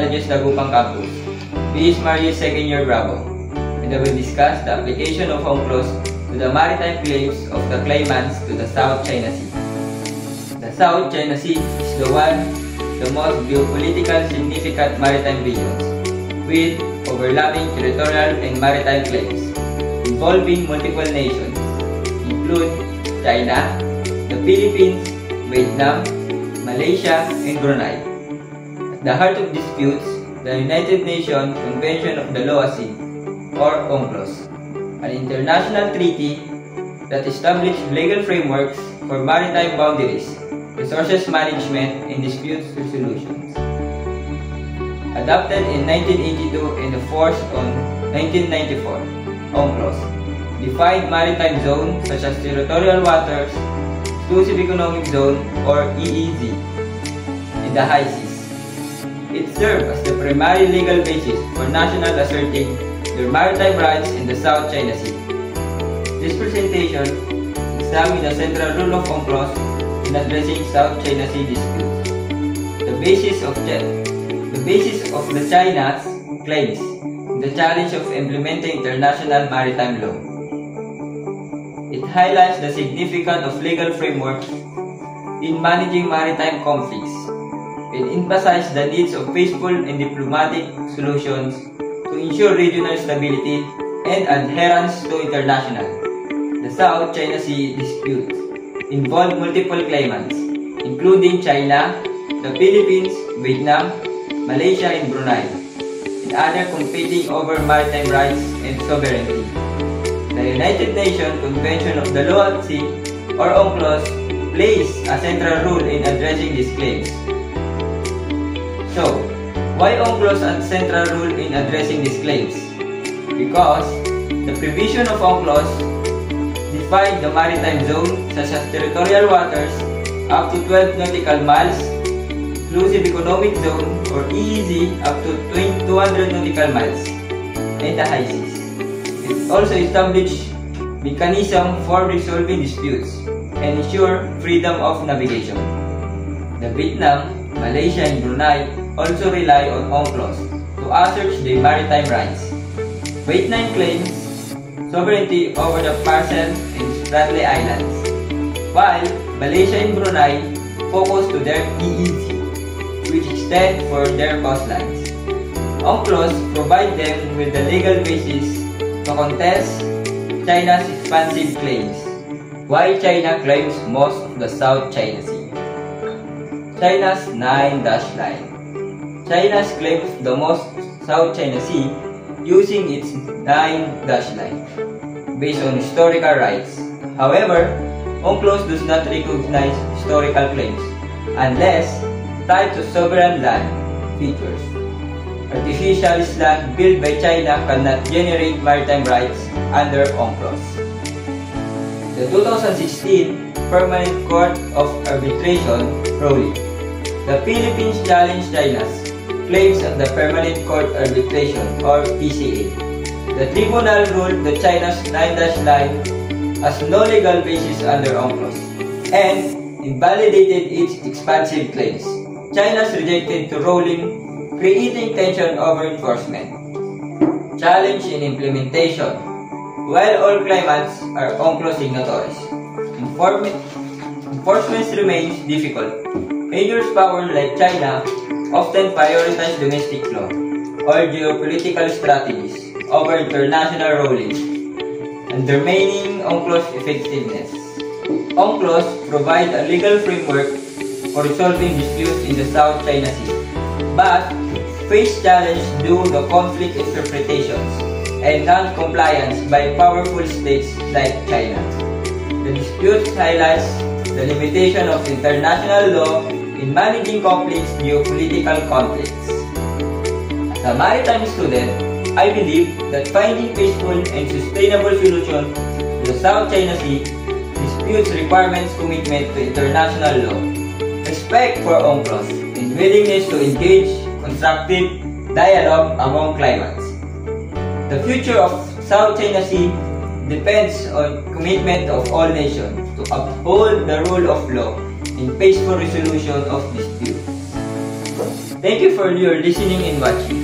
Technologies Dagupan Campus. This is Marius second year Bravo, and I will discuss the application of UNCLOS to the maritime claims of the claimants to the South China Sea. The South China Sea is the most geopolitical significant maritime regions, with overlapping territorial and maritime claims involving multiple nations, include China, the Philippines, Vietnam, Malaysia, and Brunei. At the heart of disputes, the United Nations Convention of the Lower Sea, or UNCLOS, an international treaty that established legal frameworks for maritime boundaries, resources management, and dispute resolutions. Adopted in 1982 and enforced on 1994, UNCLOS defined maritime zones such as territorial waters, exclusive economic zone, or EEZ, in the high seas. It served as the primary legal basis for national asserting their maritime rights in the South China Sea. This presentation examines the central role of UNCLOS in addressing South China Sea disputes. The basis of the China's claims, the challenge of implementing international maritime law. It highlights the significance of legal frameworks in managing maritime conflicts. It emphasizes the needs of peaceful and diplomatic solutions to ensure regional stability and adherence to international. The South China Sea disputes involve multiple claimants, including China, the Philippines, Vietnam, Malaysia, and Brunei, and other competing over maritime rights and sovereignty. The United Nations Convention of the Lower Sea, or UNCLOS, plays a central role in addressing these claims. So, why UNCLOS has a central role in addressing these claims? Because the provision of UNCLOS define the maritime zone such as territorial waters up to 12 nautical miles, exclusive economic zone or EEZ up to 200 nautical miles, and the high seas. It also established mechanism for resolving disputes and ensure freedom of navigation. The Vietnam, Malaysia, and Brunei also rely on UNCLOS to assert their maritime rights. Vietnam claims sovereignty over the parcel in Spratly Islands, while Malaysia and Brunei focus to their EEZ, which extend for their coastlines. UNCLOS provide them with the legal basis to contest China's expansive claims. Why China claims most of the South China Sea? China's 9-dash line. China claims the most South China Sea using its 9-dash line, based on historical rights. However, UNCLOS does not recognize historical claims unless tied to sovereign land features. Artificial land built by China cannot generate maritime rights under UNCLOS. The 2016 Permanent Court of Arbitration ruling. The Philippines challenged China's claims at the Permanent Court Arbitration, or PCA. The tribunal ruled that China's 9-dash line has no legal basis under UNCLOS and invalidated its expansive claims. China's rejected the ruling, creating tension over enforcement. Challenge in implementation. While all claimants are UNCLOS signatories, enforcement remains difficult. Major powers like China often prioritize domestic law or geopolitical strategies over international rulings, undermining UNCLOS effectiveness. UNCLOS provides a legal framework for resolving disputes in the South China Sea, but face challenge due to conflict interpretations and non-compliance by powerful states like China. The dispute highlights the limitation of international law in managing complex geopolitical conflicts. As a maritime student, I believe that finding peaceful and sustainable solutions to the South China Sea disputes requirements commitment to international law, respect for UNCLOS, and willingness to engage constructive dialogue among claimants. The future of South China Sea depends on commitment of all nations to uphold the rule of law in peaceful resolution of disputes. Thank you for your listening and watching.